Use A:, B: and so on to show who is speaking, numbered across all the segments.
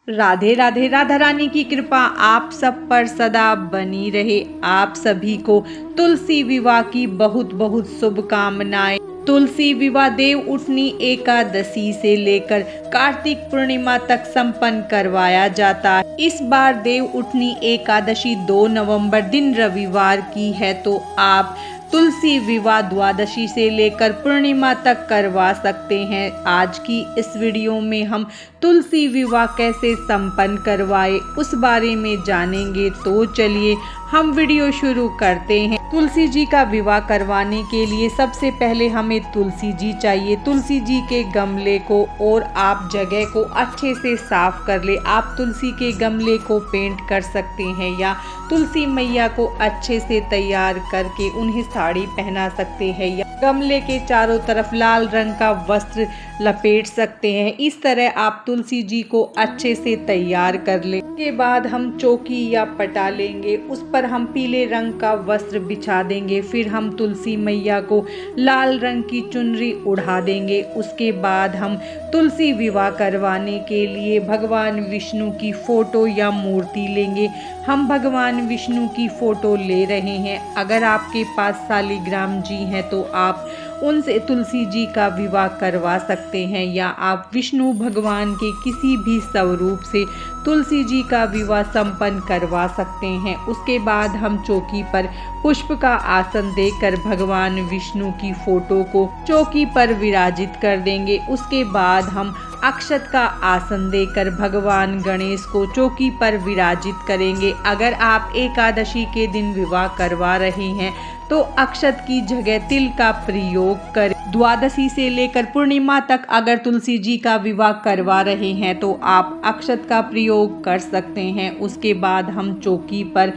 A: राधे राधे। राधा रानी की कृपा आप सब पर सदा बनी रहे। आप सभी को तुलसी विवाह की बहुत बहुत शुभकामनाएं। तुलसी विवाह देव उठनी एकादशी से लेकर कार्तिक पूर्णिमा तक संपन्न करवाया जाता है। इस बार देव उठनी एकादशी 2 नवंबर दिन रविवार की है, तो आप तुलसी विवाह द्वादशी से लेकर पूर्णिमा तक करवा सकते हैं। आज की इस वीडियो में हम तुलसी विवाह कैसे संपन्न करवाए उस बारे में जानेंगे। तो चलिए हम वीडियो शुरू करते हैं। तुलसी जी का विवाह करवाने के लिए सबसे पहले हमें तुलसी जी चाहिए। तुलसी जी के गमले को और आप जगह को अच्छे से साफ कर ले। आप तुलसी के गमले को पेंट कर सकते हैं या तुलसी मैया को अच्छे से तैयार करके उन्हें साड़ी पहना सकते हैं या गमले के चारों तरफ लाल रंग का वस्त्र लपेट सकते हैं। इस तरह आप तुलसी जी को अच्छे से तैयार कर लें। उसके बाद हम चौकी या पटा लेंगे, उस पर हम पीले रंग का वस्त्र बिछा देंगे। फिर हम तुलसी मैया को लाल रंग की चुनरी उड़ा देंगे। उसके बाद हम तुलसी विवाह करवाने के लिए भगवान विष्णु की फोटो या मूर्ति लेंगे। हम भगवान विष्णु की फोटो ले रहे हैं। अगर आपके पास शालिग्राम जी हैं तो आप उनसे तुलसी जी का विवाह करवा सकते हैं या आप विष्णु भगवान के किसी भी स्वरूप से तुलसी जी का विवाह संपन्न करवा सकते हैं। उसके बाद हम चौकी पर पुष्प का आसन देकर भगवान विष्णु की फोटो को चौकी पर विराजित कर देंगे। उसके बाद हम अक्षत का आसन देकर भगवान गणेश को चौकी पर विराजित करेंगे। अगर आप एकादशी के दिन विवाह करवा रहे हैं तो अक्षत की जगह तिल का प्रयोग करें। द्वादशी से लेकर पूर्णिमा तक अगर तुलसी जी का विवाह करवा रहे हैं तो आप अक्षत का प्रयोग कर सकते हैं। उसके बाद हम चौकी पर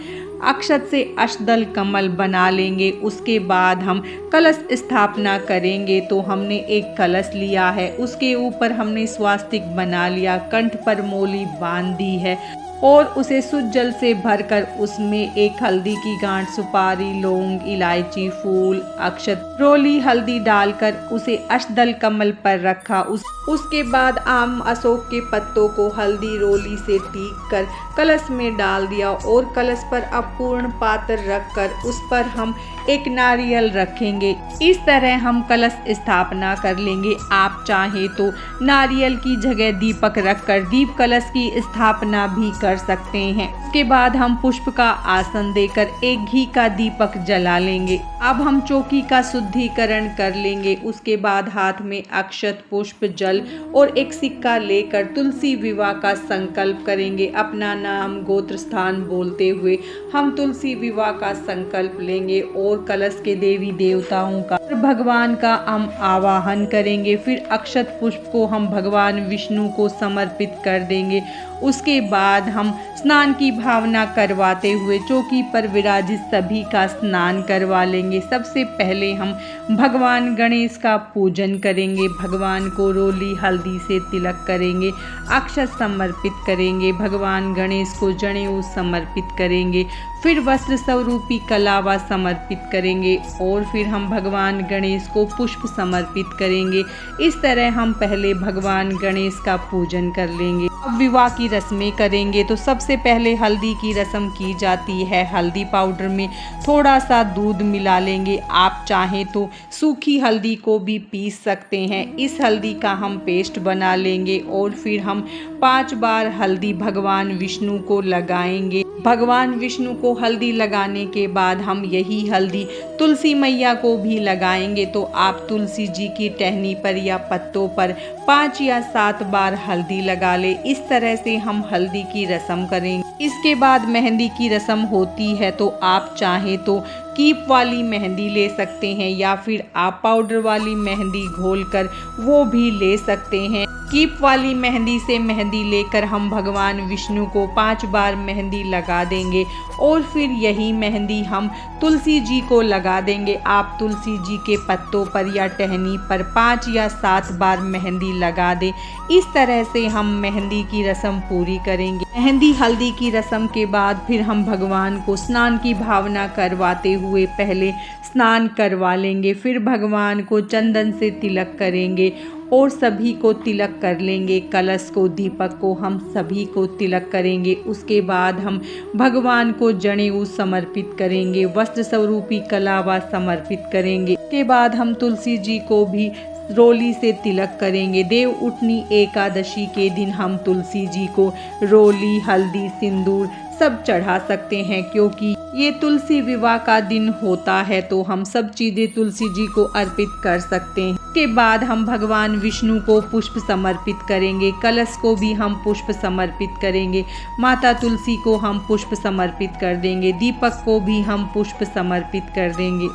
A: अक्षत से अष्टदल कमल बना लेंगे। उसके बाद हम कलश स्थापना करेंगे। तो हमने एक कलश लिया है, उसके ऊपर हमने स्वास्तिक बना लिया, कंठ पर मोली बांध दी है और उसे शुद्ध जल से भरकर उसमें एक हल्दी की गांठ, सुपारी, लौंग, इलायची, फूल, अक्षत, रोली, हल्दी डालकर उसे अष्टदल कमल पर रखा। उसके बाद आम अशोक के पत्तों को हल्दी रोली से टीक कर कलश में डाल दिया और कलश पर अपूर्ण पात्र रखकर उस पर हम एक नारियल रखेंगे। इस तरह हम कलश स्थापना कर लेंगे। आप चाहें तो नारियल की जगह दीपक रखकर दीप कलश की स्थापना भी कर सकते हैं। उसके बाद हम पुष्प का आसन देकर एक घी का दीपक जला लेंगे। अब हम चौकी का शुद्धिकरण कर लेंगे। उसके बाद हाथ में अक्षत, पुष्प, जल और एक सिक्का लेकर तुलसी विवाह का संकल्प करेंगे। अपना नाम, गोत्र, स्थान बोलते हुए हम तुलसी विवाह का संकल्प लेंगे और कलश के देवी देवताओं का भगवान का हम आवाहन करेंगे। फिर अक्षत पुष्प को हम भगवान विष्णु को समर्पित कर देंगे। उसके बाद हम स्नान की भावना करवाते हुए चौकी पर विराजित सभी का स्नान करवा लेंगे। सबसे पहले हम भगवान गणेश का पूजन करेंगे। भगवान को रोली हल्दी से तिलक करेंगे, अक्षत समर्पित करेंगे, भगवान गणेश को जनेऊ समर्पित करेंगे, फिर वस्त्र स्वरूपी कलावा समर्पित करेंगे और फिर हम भगवान गणेश को पुष्प समर्पित करेंगे। इस तरह हम पहले भगवान गणेश का पूजन कर लेंगे। अब विवाह की रस्में करेंगे। तो सबसे पहले हल्दी की रस्म की जाती है। हल्दी पाउडर में थोड़ा सा दूध मिला लेंगे। आप चाहें तो सूखी हल्दी को भी पीस सकते हैं। इस हल्दी का हम पेस्ट बना लेंगे और फिर हम 5 बार हल्दी भगवान विष्णु को लगाएंगे। भगवान विष्णु को हल्दी लगाने के बाद हम यही हल्दी तुलसी मैया को भी लगाएंगे। तो आप तुलसी जी की टहनी पर या पत्तों पर 5 या 7 बार हल्दी लगा ले। इस तरह से हम हल्दी की रस्म करेंगे। इसके बाद मेहंदी की रस्म होती है। तो आप चाहें तो कीप वाली मेहंदी ले सकते हैं या फिर आप पाउडर वाली मेहंदी घोलकर वो भी ले सकते हैं। कीप वाली मेहंदी से मेहंदी लेकर हम भगवान विष्णु को 5 बार मेहंदी लगा देंगे और फिर यही मेहंदी हम तुलसी जी को लगा देंगे। आप तुलसी जी के पत्तों पर या टहनी पर 5 या 7 बार मेहंदी लगा दें। इस तरह से हम मेहंदी की रस्म पूरी करेंगे। मेहंदी हल्दी की रस्म के बाद फिर हम भगवान को स्नान की भावना करवाते हुए पहले स्नान करवा लेंगे। फिर भगवान को चंदन से तिलक करेंगे और सभी को तिलक कर लेंगे। कलश को, दीपक को, हम सभी को तिलक करेंगे। उसके बाद हम भगवान को जनेऊ समर्पित करेंगे, वस्त्र स्वरूपी कलावा समर्पित करेंगे। उसके बाद हम तुलसी जी को भी रोली से तिलक करेंगे। देव उठनी एकादशी के दिन हम तुलसी जी को रोली, हल्दी, सिंदूर सब चढ़ा सकते हैं, क्योंकि ये तुलसी विवाह का दिन होता है, तो हम सब चीज़ें तुलसी जी को अर्पित कर सकते हैं। के बाद हम भगवान विष्णु को पुष्प समर्पित करेंगे। कलश को भी हम पुष्प समर्पित करेंगे। माता तुलसी को हम पुष्प समर्पित कर देंगे। दीपक को भी हम पुष्प समर्पित कर देंगे।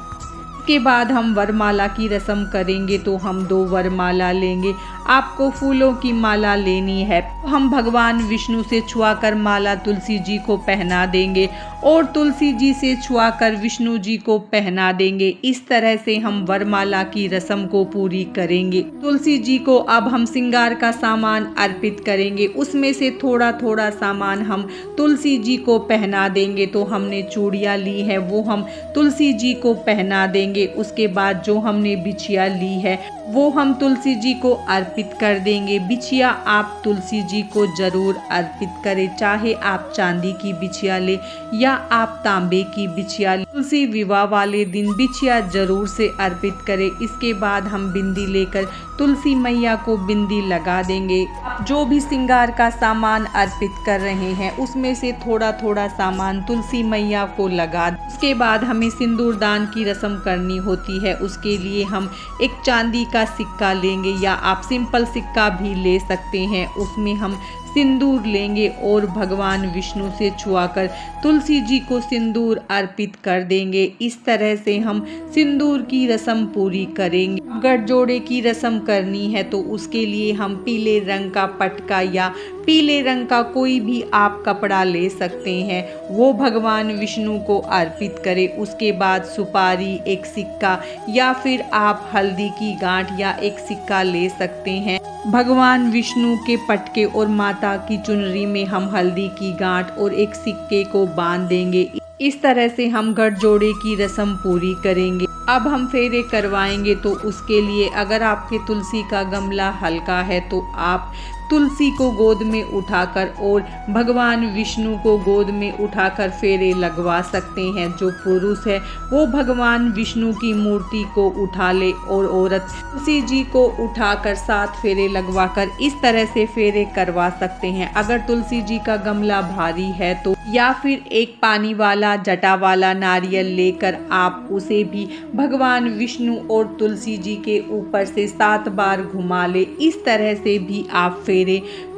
A: के बाद हम वरमाला की रस्म करेंगे, तो हम 2 वरमाला लेंगे। आपको फूलों की माला लेनी है। हम भगवान विष्णु से छुआकर माला तुलसी जी को पहना देंगे और तुलसी जी से छुआकर विष्णु जी को पहना देंगे। इस तरह से हम वरमाला की रस्म को पूरी करेंगे। तुलसी जी को अब हम श्रृंगार का सामान अर्पित करेंगे। उसमें से थोड़ा थोड़ा सामान हम तुलसी जी को पहना देंगे। तो हमने चूड़ियाँ ली है वो हम तुलसी जी को पहना देंगे। उसके बाद जो हमने बिछिया ली है वो हम तुलसी जी को अर्पित कर देंगे। बिछिया आप तुलसी जी को जरूर अर्पित करें, चाहे आप चांदी की बिछिया ले या आप तांबे की बिछिया ले। तुलसी विवाह वाले दिन बिछिया जरूर से अर्पित करें। इसके बाद हम बिंदी लेकर तुलसी मैया को बिंदी लगा देंगे। आप जो भी श्रृंगार का सामान अर्पित कर रहे हैं उसमें से थोड़ा थोड़ा सामान तुलसी मैया को लगा। उसके बाद हमें सिंदूर दान की रस्म करनी होती है। उसके लिए हम एक चांदी का सिक्का लेंगे या आप सिंपल सिक्का भी ले सकते हैं। उसमें हम सिंदूर लेंगे और भगवान विष्णु से छुआकर तुलसी जी को सिंदूर अर्पित कर देंगे। इस तरह से हम सिंदूर की रस्म पूरी करेंगे। गठजोड़े की रस्म करनी है तो उसके लिए हम पीले रंग का पटका या पीले रंग का कोई भी आप कपड़ा ले सकते हैं, वो भगवान विष्णु को अर्पित करें। उसके बाद सुपारी, एक सिक्का या फिर आप हल्दी की गांठ या एक सिक्का ले सकते हैं। भगवान विष्णु के पटके और माता की चुनरी में हम हल्दी की गांठ और एक सिक्के को बांध देंगे। इस तरह से हम गठजोड़े की रस्म पूरी करेंगे। अब हम फेरे करवाएंगे, तो उसके लिए अगर आपके तुलसी का गमला हल्का है तो आप तुलसी को गोद में उठाकर और भगवान विष्णु को गोद में उठाकर फेरे लगवा सकते हैं। जो पुरुष है वो भगवान विष्णु की मूर्ति को उठा ले और औरत तुलसी जी को उठाकर 7 फेरे लगवाकर इस तरह से फेरे करवा सकते हैं। अगर तुलसी जी का गमला भारी है तो या फिर एक पानी वाला जटा वाला नारियल लेकर आप उसे भी भगवान विष्णु और तुलसी जी के ऊपर से 7 बार घुमा ले। इस तरह से भी आप फेरे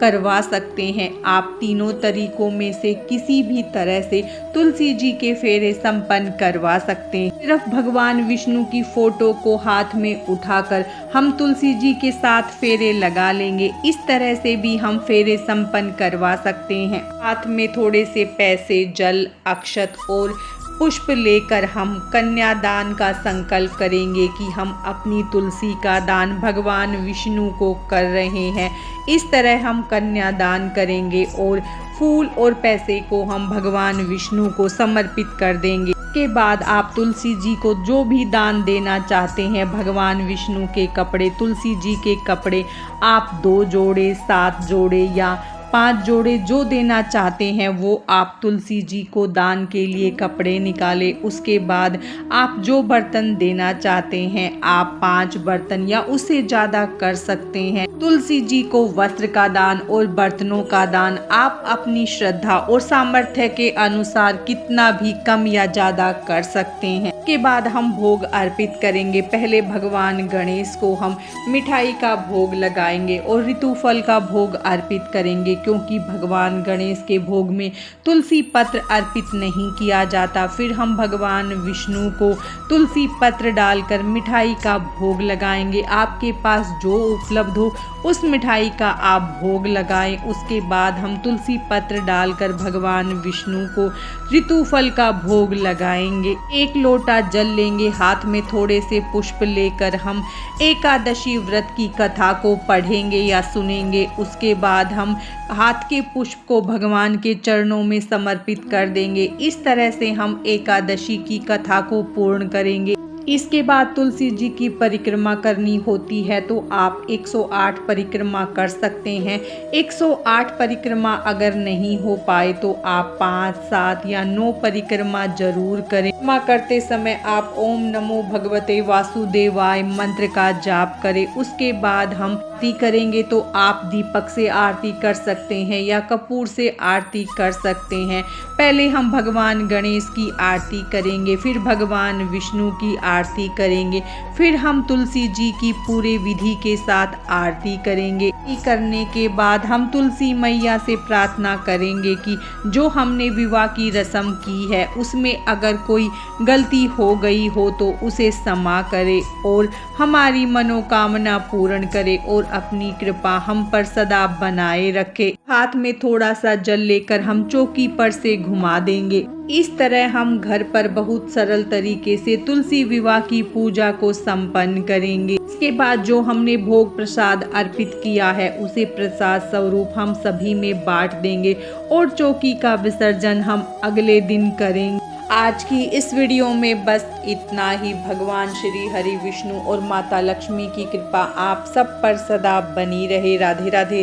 A: करवा सकते हैं। आप तीनों तरीकों में से किसी भी तरह से तुलसी जी के फेरे संपन्न करवा सकते हैं। सिर्फ भगवान विष्णु की फोटो को हाथ में उठाकर हम तुलसी जी के साथ फेरे लगा लेंगे। इस तरह से भी हम फेरे संपन्न करवा सकते हैं। हाथ में थोड़े से पैसे, जल, अक्षत और पुष्प लेकर हम कन्यादान का संकल्प करेंगे कि हम अपनी तुलसी का दान भगवान विष्णु को कर रहे हैं। इस तरह हम कन्यादान करेंगे और फूल और पैसे को हम भगवान विष्णु को समर्पित कर देंगे। के बाद आप तुलसी जी को जो भी दान देना चाहते हैं, भगवान विष्णु के कपड़े, तुलसी जी के कपड़े, आप 2 जोड़े, 7 जोड़े या 5 जोड़े जो देना चाहते हैं वो आप तुलसी जी को दान के लिए कपड़े निकालें। उसके बाद आप जो बर्तन देना चाहते हैं आप 5 बर्तन या उससे ज़्यादा कर सकते हैं। तुलसी जी को वस्त्र का दान और बर्तनों का दान आप अपनी श्रद्धा और सामर्थ्य के अनुसार कितना भी कम या ज़्यादा कर सकते हैं। के बाद हम भोग अर्पित करेंगे। पहले भगवान गणेश को हम मिठाई का भोग लगाएंगे और ऋतुफल का भोग अर्पित करेंगे, क्योंकि भगवान गणेश के भोग में तुलसी पत्र अर्पित नहीं किया जाता। फिर हम भगवान विष्णु को तुलसी पत्र डालकर मिठाई का भोग लगाएंगे। आपके पास जो उपलब्ध हो उस मिठाई का आप भोग लगाएं। उसके बाद हम तुलसी पत्र डालकर भगवान विष्णु को ऋतुफल का भोग लगाएंगे। 1 लोटा जल लेंगे, हाथ में थोड़े से पुष्प लेकर हम एकादशी व्रत की कथा को पढ़ेंगे या सुनेंगे। उसके बाद हम हाथ के पुष्प को भगवान के चरणों में समर्पित कर देंगे। इस तरह से हम एकादशी की कथा को पूर्ण करेंगे। इसके बाद तुलसी जी की परिक्रमा करनी होती है तो आप 108 परिक्रमा कर सकते हैं। 108 परिक्रमा अगर नहीं हो पाए तो आप 5, 7 या 9 परिक्रमा जरूर करें। परिक्रमा करते समय आप ओम नमो भगवते वासुदेवाय मंत्र का जाप करें। उसके बाद हम आरती करेंगे तो आप दीपक से आरती कर सकते हैं या कपूर से आरती कर सकते हैं। पहले हम भगवान गणेश की आरती करेंगे, फिर भगवान विष्णु की आरती करेंगे, फिर हम तुलसी जी की पूरे विधि के साथ आरती करेंगे। आरती करने के बाद हम तुलसी मैया से प्रार्थना करेंगे कि जो हमने विवाह की रस्म की है उसमें अगर कोई गलती हो गई हो तो उसे क्षमा करे और हमारी मनोकामना पूर्ण करे और अपनी कृपा हम पर सदा बनाए रखे। हाथ में थोड़ा सा जल लेकर हम चौकी पर से घुमा देंगे। इस तरह हम घर पर बहुत सरल तरीके से तुलसी विवाह की पूजा को संपन्न करेंगे। इसके बाद जो हमने भोग प्रसाद अर्पित किया है उसे प्रसाद स्वरूप हम सभी में बांट देंगे और चौकी का विसर्जन हम अगले दिन करेंगे। आज की इस वीडियो में बस इतना ही। भगवान श्री हरि विष्णु और माता लक्ष्मी की कृपा आप सब पर सदा बनी रहे। राधे राधे।